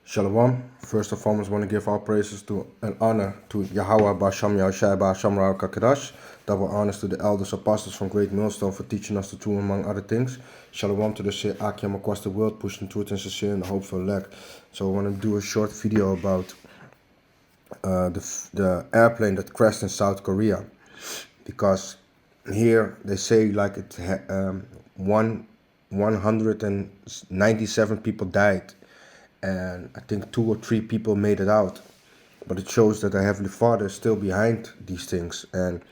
Shalom. First and foremost, want to give all praises to and honor to Yahweh Basham Yahushai Basham Kakadash. Double honors to the elders apostles from Great Millstone for teaching us the truth among other things. Shalom to the Shea Akim across the world, pushing truth and sincere in the hope for elect. So I want to do a short video about the airplane that crashed in South Korea, because here they say like 197 people died, and I think 2 or 3 people made it out. But it shows that the Heavenly Father is still behind these things, and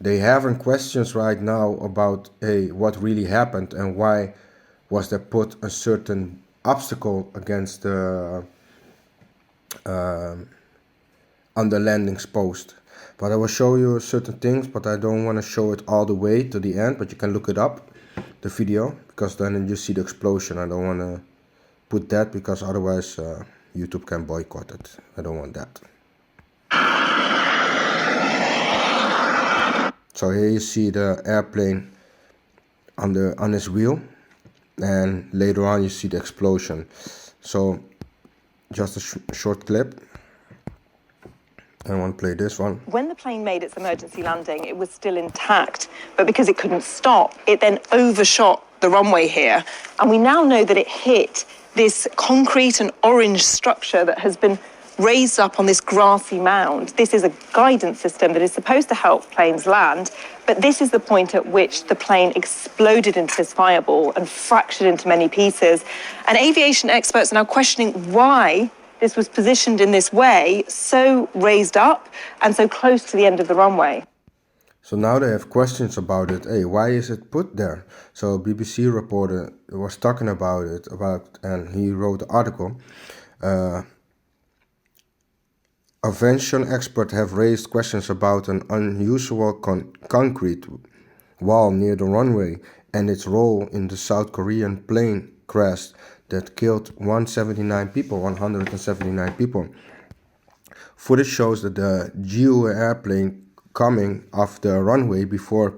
they having questions right now about, hey, what really happened and why was there put a certain obstacle against the on the landings post. But I will show you certain things, but I don't want to show it all the way to the end, but you can look it up, the video, because then you see the explosion. I don't want to put that because otherwise YouTube can boycott it. I don't want that. So here you see the airplane on his wheel, and later on you see the explosion. So just a short clip. I want to play this one. When the plane made its emergency landing, it was still intact, but because it couldn't stop, it then overshot the runway here. And we now know that it hit this concrete and orange structure that has been raised up on this grassy mound. This is a guidance system that is supposed to help planes land, but this is the point at which the plane exploded into this fireball and fractured into many pieces. And aviation experts are now questioning why this was positioned in this way, so raised up and so close to the end of the runway. So now they have questions about it. Hey, why is it put there? So BBC reporter was talking about it, and he wrote an article. Aviation experts have raised questions about an unusual concrete wall near the runway and its role in the South Korean plane crash that killed 179 people. Footage shows that the GU airplane coming off the runway before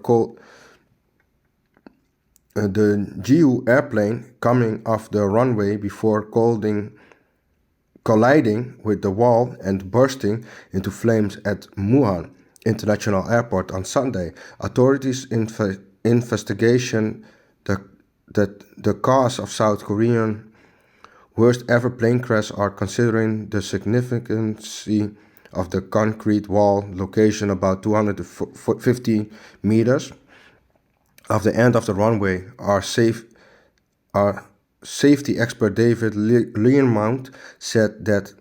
colliding with the wall and bursting into flames at Muhan International Airport on Sunday. Authorities investigation the cause of South Korean worst ever plane crash are considering the significance of the concrete wall location about 250 meters of the end of the runway. Our safety expert David Learmount said that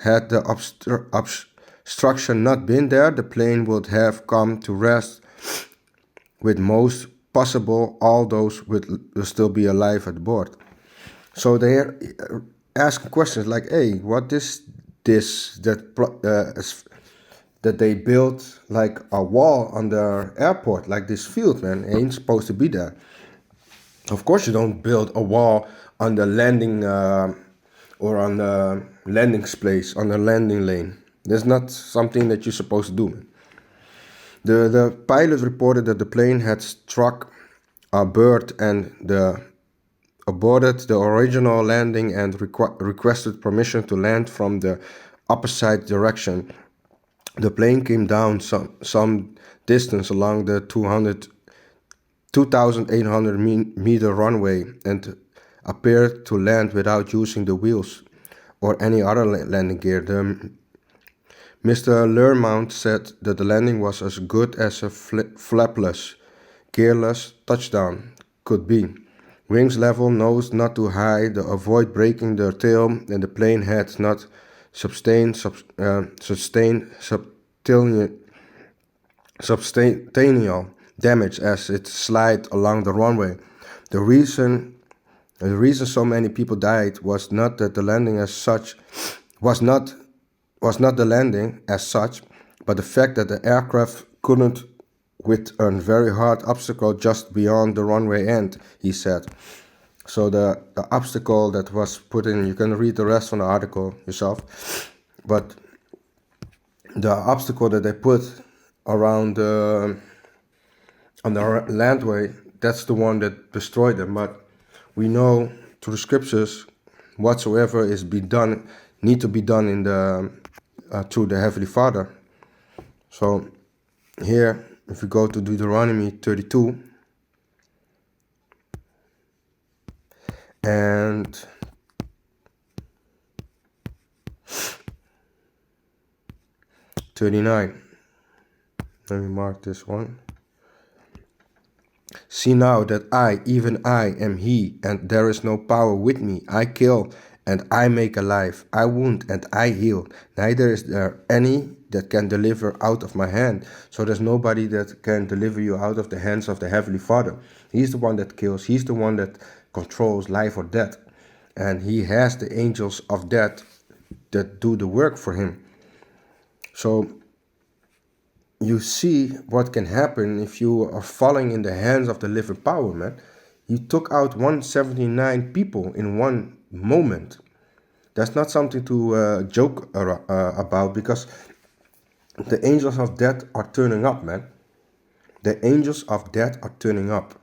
had the obstruction not been there, the plane would have come to rest with most possible all those will still be alive at board. So they're asking questions like, hey, what is this that they built like a wall on the airport, like this field, man, ain't supposed to be there. Of course you don't build a wall on the landing or on the landing place, on the landing lane. That's not something that you're supposed to do, man. The pilot reported that the plane had struck a bird and aborted the original landing and requested permission to land from the opposite direction. The plane came down some distance along the 2,800 meter runway and appeared to land without using the wheels or any other landing gear. Mr. Learmount said that the landing was as good as a flapless, gearless touchdown could be. Wings level, nose not too high to avoid breaking the tail, and the plane had not sustained substantial damage as it slid along the runway. The reason so many people died was not that the landing as such was not the landing as such, but the fact that the aircraft couldn't with a very hard obstacle just beyond the runway end, he said. So the obstacle that was put in, you can read the rest from the article yourself, but the obstacle that they put around on the landway, that's the one that destroyed them. But we know through the scriptures whatsoever is be done, need to be done in the through the Heavenly Father. So here, if we go to Deuteronomy 32 and '39. Let me mark this one. See now that I, even I, am He, and there is no power with me. I kill, and I make alive. I wound, and I heal. Neither is there any that can deliver out of my hand. So there's nobody that can deliver you out of the hands of the Heavenly Father. He's the one that kills. He's the one that controls life or death. And He has the angels of death that do the work for Him. So you see what can happen if you are falling in the hands of the living power, man. He took out 179 people in one moment. That's not something to joke about, because the angels of death are turning up, man. The angels of death are turning up.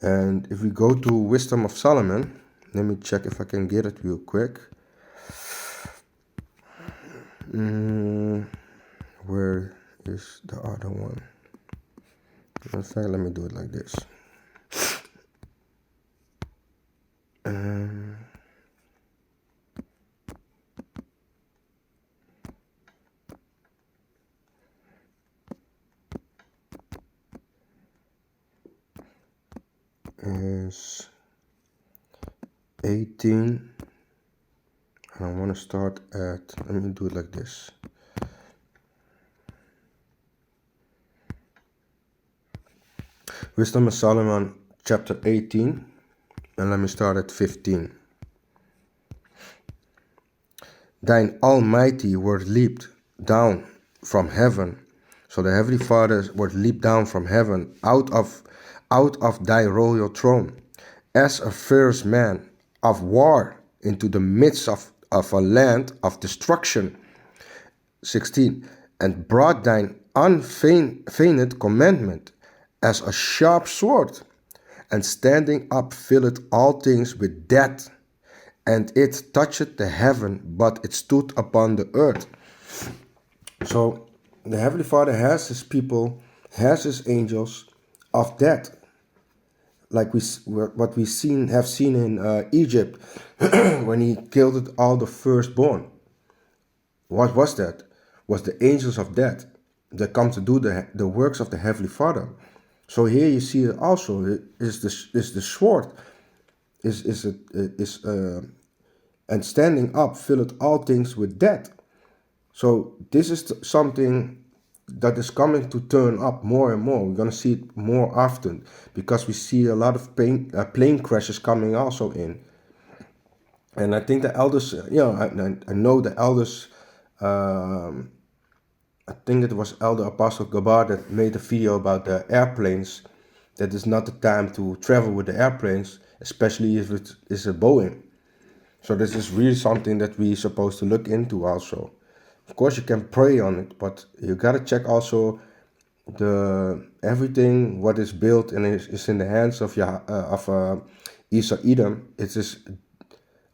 And if we go to Wisdom of Solomon, let me check if I can get it real quick. Where is the other one? In fact, let me do it like this. Is 18, and I want to start at, let me do it like this. Wisdom of Solomon, chapter 18, and let me start at 15. Thine Almighty word leaped down from heaven, so the Heavenly Father's word leaped down from heaven out of thy royal throne, as a fierce man of war into the midst of a land of destruction. 16. And brought thine unfeigned commandment as a sharp sword, and standing up filled all things with death, and it touched the heaven, but it stood upon the earth. So the Heavenly Father has His people, has His angels of death, like what we have seen in Egypt when He killed all the firstborn. What was that? Was the angels of death that come to do the works of the Heavenly Father. So here you see it also is the sword and standing up filled all things with death. So this is something that is coming to turn up more and more. We're going to see it more often, because we see a lot of plane crashes coming also in. And I think the elders, I know the elders, I think it was Elder Apostle Gabar that made a video about the airplanes, that is not the time to travel with the airplanes, especially if it is a Boeing. So this is really something that we're supposed to look into also. Of course, you can pray on it, but you gotta check also everything what is built and is in the hands of Esau Edom. It is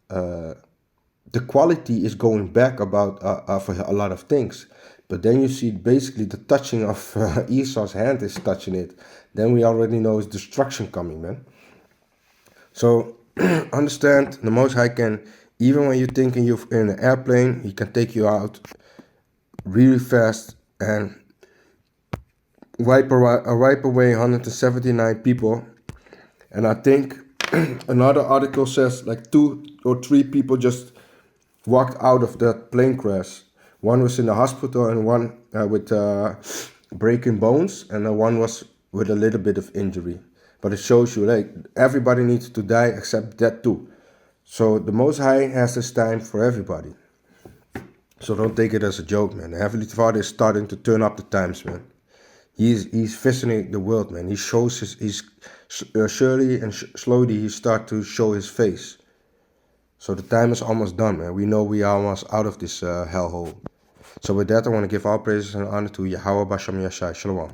the quality is going back about for a lot of things, but then you see basically the touching of Esau's hand is touching it. Then we already know it's destruction coming, man. So understand, the Most High can, even when you're thinking you're in an airplane, He can take you out really fast and wipe away 179 people. And I think another article says like 2 or 3 people just walked out of that plane crash. One was in the hospital, and one with breaking bones, and one was with a little bit of injury. But it shows you, like, everybody needs to die except that too. So the Most High has this time for everybody. So don't take it as a joke, man. The Heavenly Father is starting to turn up the times, man. He's visiting the world, man. He shows surely and slowly he start to show His face. So the time is almost done, man. We know we are almost out of this hellhole. So with that, I want to give all praises and honor to Yahweh Bashem Yashai. Shalom.